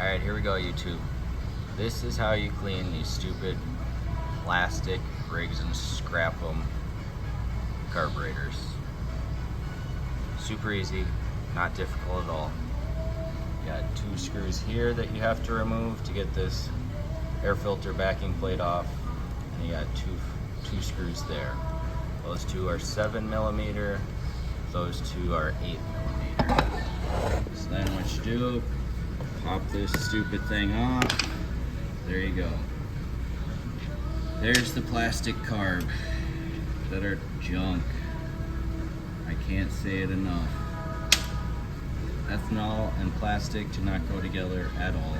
Alright, here we go, YouTube. This is how you clean these stupid plastic Briggs and scrap them carburetors. Super easy, not difficult at all. You got 2 screws here that you have to remove to get this air filter backing plate off, and you got two screws there. Those 2 are 7mm, those 2 are 8mm. So then what you do, pop this stupid thing off. There you go. There's the plastic carb that are junk. I can't say it enough. Ethanol and plastic do not go together at all.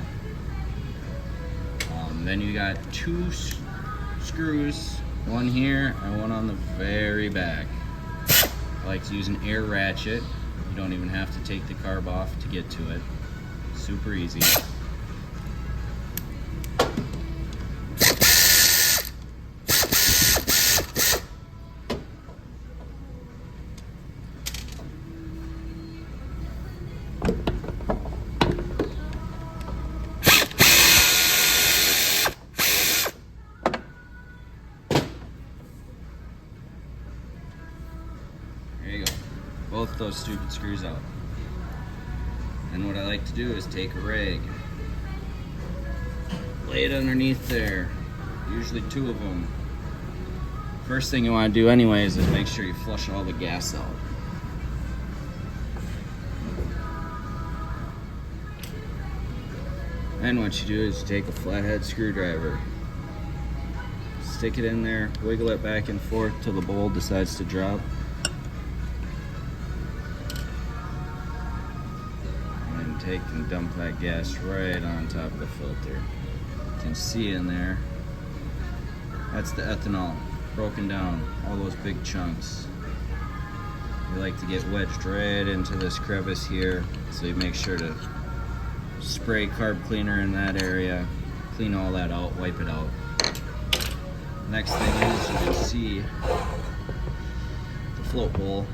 Then you got 2 screws, one here and one on the very back. I like to use an air ratchet. You don't even have to take the carb off to get to it. Super easy. There you go. Both those stupid screws out. And what I like to do is take a rag, lay it underneath there, usually 2 of them. First thing you want to do anyways is make sure you flush all the gas out. Then what you do is you take a flathead screwdriver, stick it in there, wiggle it back and forth till the bowl decides to drop. Take and dump that gas right on top of the filter. You can see in there, that's the ethanol broken down, all those big chunks. You like to get wedged right into this crevice here, so you make sure to spray carb cleaner in that area, clean all that out, wipe it out. Next thing is you can see the float bowl,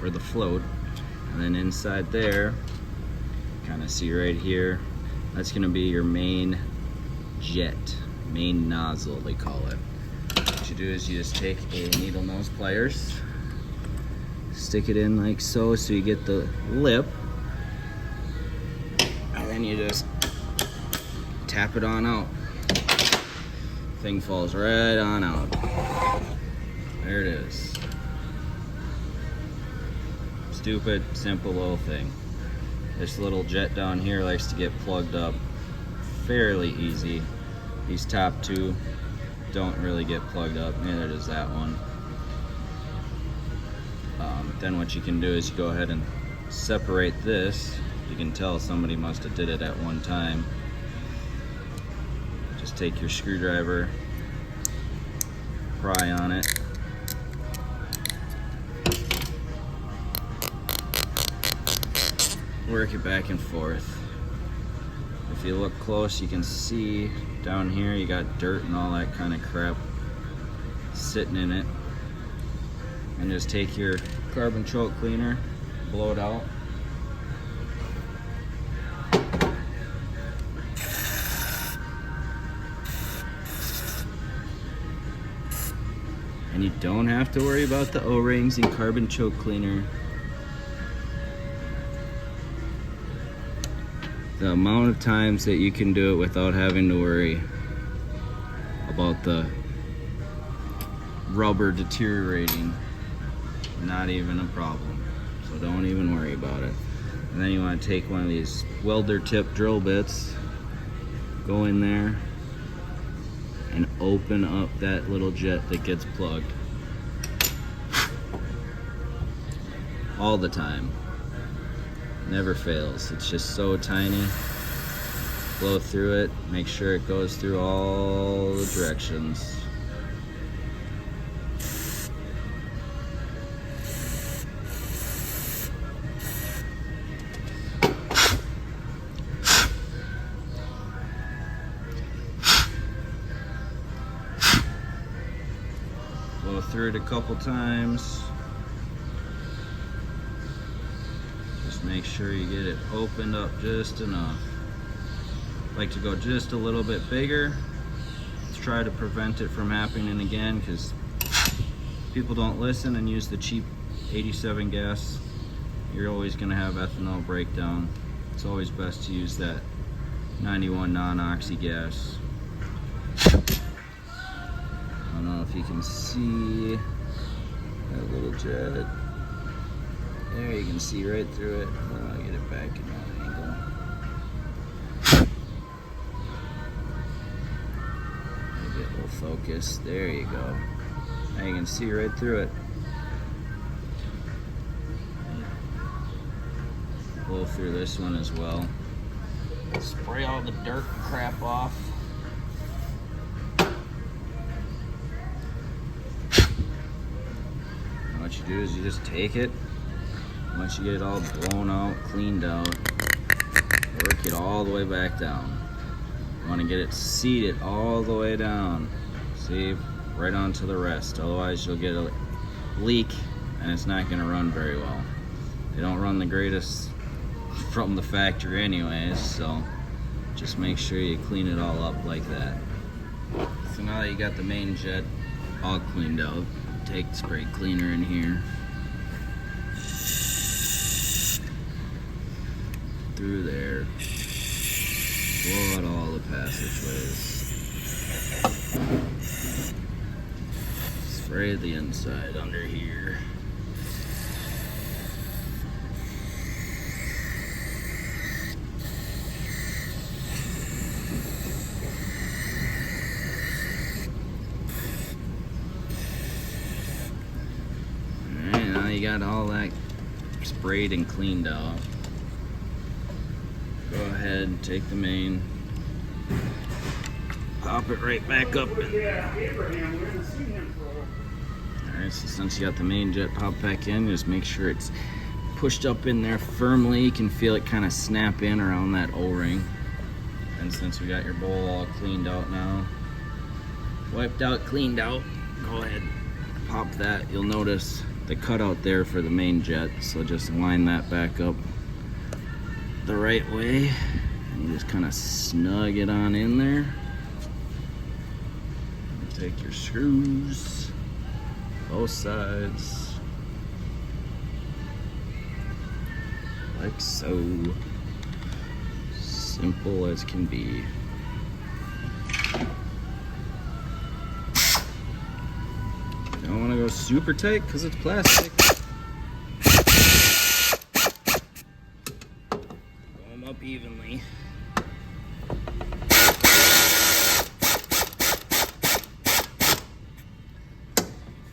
or the float. And then inside there, kind of see right here, that's going to be your main jet, main nozzle they call it. What you do is you just take a needle nose pliers, stick it in like so, so you get the lip, and then you just tap it on out. Thing falls right on out. There it is. Stupid, simple little thing. This little jet down here likes to get plugged up fairly easy. These top 2 don't really get plugged up, neither does that one. Then what you can do is you go ahead and separate this. You can tell somebody must have did it at one time. Just take your screwdriver, pry on it, work it back and forth. If you look close, you can see down here you got dirt and all that kind of crap sitting in it. And just take your carbon choke cleaner, blow it out. And you don't have to worry about the O-rings and carbon choke cleaner. The amount of times that you can do it without having to worry about the rubber deteriorating, not even a problem. So don't even worry about it. And then you want to take one of these welder tip drill bits, go in there and open up that little jet that gets plugged all the time. Never fails. It's just so tiny. Blow through it, make sure it goes through all the directions. Blow through it a couple times. Make make sure you get it opened up just enough. Like to go just a little bit bigger. Let's try to prevent it from happening again, because people don't listen and use the cheap 87 gas. You're always going to have ethanol breakdown. It's always best to use that 91 non-oxy gas. I don't know if you can see that little jet. There, you can see right through it. I'll get it back in that angle. Get a little focus. There you go. Now you can see right through it. Blow through this one as well. Spray all the dirt and crap off. And what you do is you just take it. Once you get it all blown out, cleaned out, work it all the way back down. You want to get it seated all the way down. See, right onto the rest. Otherwise you'll get a leak and it's not going to run very well. They don't run the greatest from the factory anyways, so just make sure you clean it all up like that. So now that you got the main jet all cleaned out, take the spray cleaner in here, through there, blow out all the passageways, spray the inside under here. You got all that sprayed and cleaned out. Go ahead and take the main, pop it right back up. Alright, so since you got the main jet popped back in, just make sure it's pushed up in there firmly. You can feel it kind of snap in around that O-ring. And since we got your bowl all cleaned out now, wiped out, cleaned out, go ahead, pop that. You'll notice the cutout there for the main jet, so just line that back up the right way and you just kind of snug it on in there. Take your screws, both sides, like so. Simple as can be. Don't want to go super tight because it's plastic. Blow them up evenly.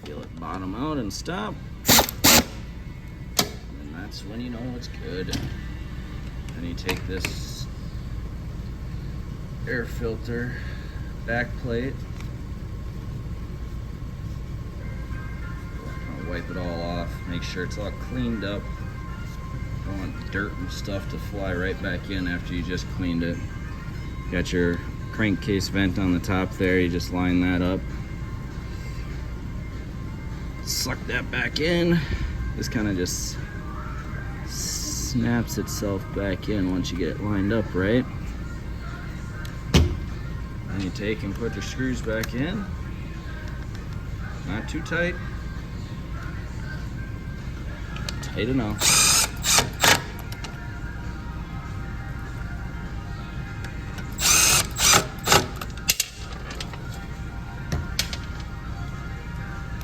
Feel it bottom out and stop. And that's when you know it's good. Then you take this air filter back plate, wipe it all off, make sure it's all cleaned up. Don't want dirt and stuff to fly right back in after you just cleaned it. Got your crankcase vent on the top there, you just line that up. Suck that back in. This kind of just snaps itself back in once you get it lined up right. Then you take and put your screws back in. Not too tight. Tight enough.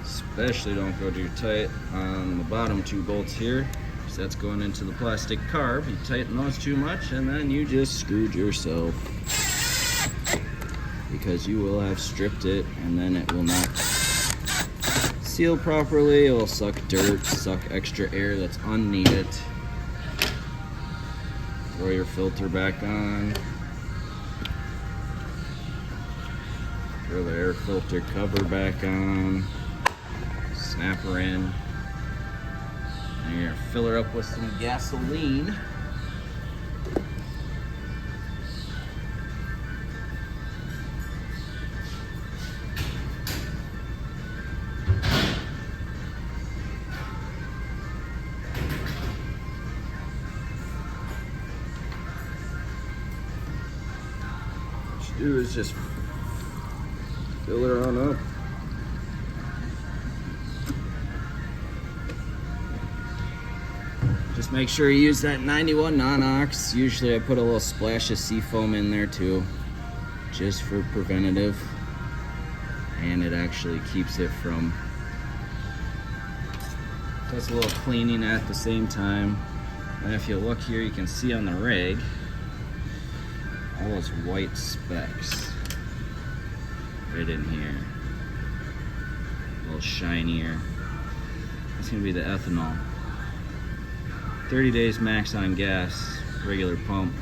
Especially don't go too tight on the bottom two bolts here, because that's going into the plastic carb. You tighten those too much and then you just screwed yourself, because you will have stripped it and then it will not seal properly. It will suck dirt, suck extra air that's unneeded. Throw your filter back on. Throw the air filter cover back on. Snap her in. And you're gonna fill her up with some gasoline. do is just fill her on up. Just make sure you use that 91 non-ox. Usually I put a little splash of seafoam in there too, just for preventative. And it actually keeps it from, does a little cleaning at the same time. And if you look here, you can see on the rig, all those white specks right in here. A little shinier. That's gonna be the ethanol. 30 days max on gas, regular pump,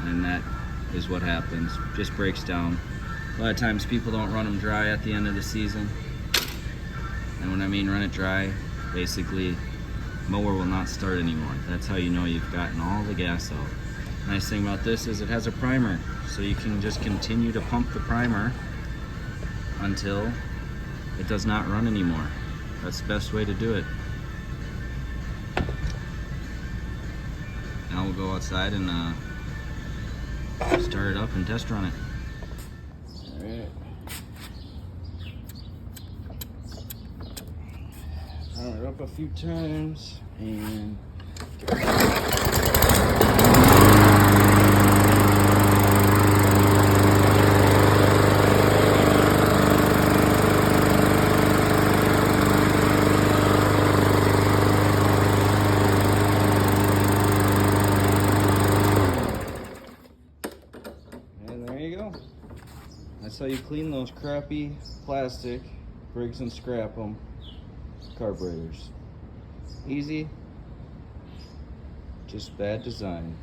and that is what happens. Just breaks down. A lot of times people don't run them dry at the end of the season. And when I mean run it dry, basically mower will not start anymore. That's how you know you've gotten all the gas out. Nice thing about this is it has a primer, so you can just continue to pump the primer until it does not run anymore. That's the best way to do it. Now we'll go outside and start it up and test run it. Alright. Power it up a few times and there you go. That's how you clean those crappy plastic Briggs and scrap them carburetors. Easy, just bad design.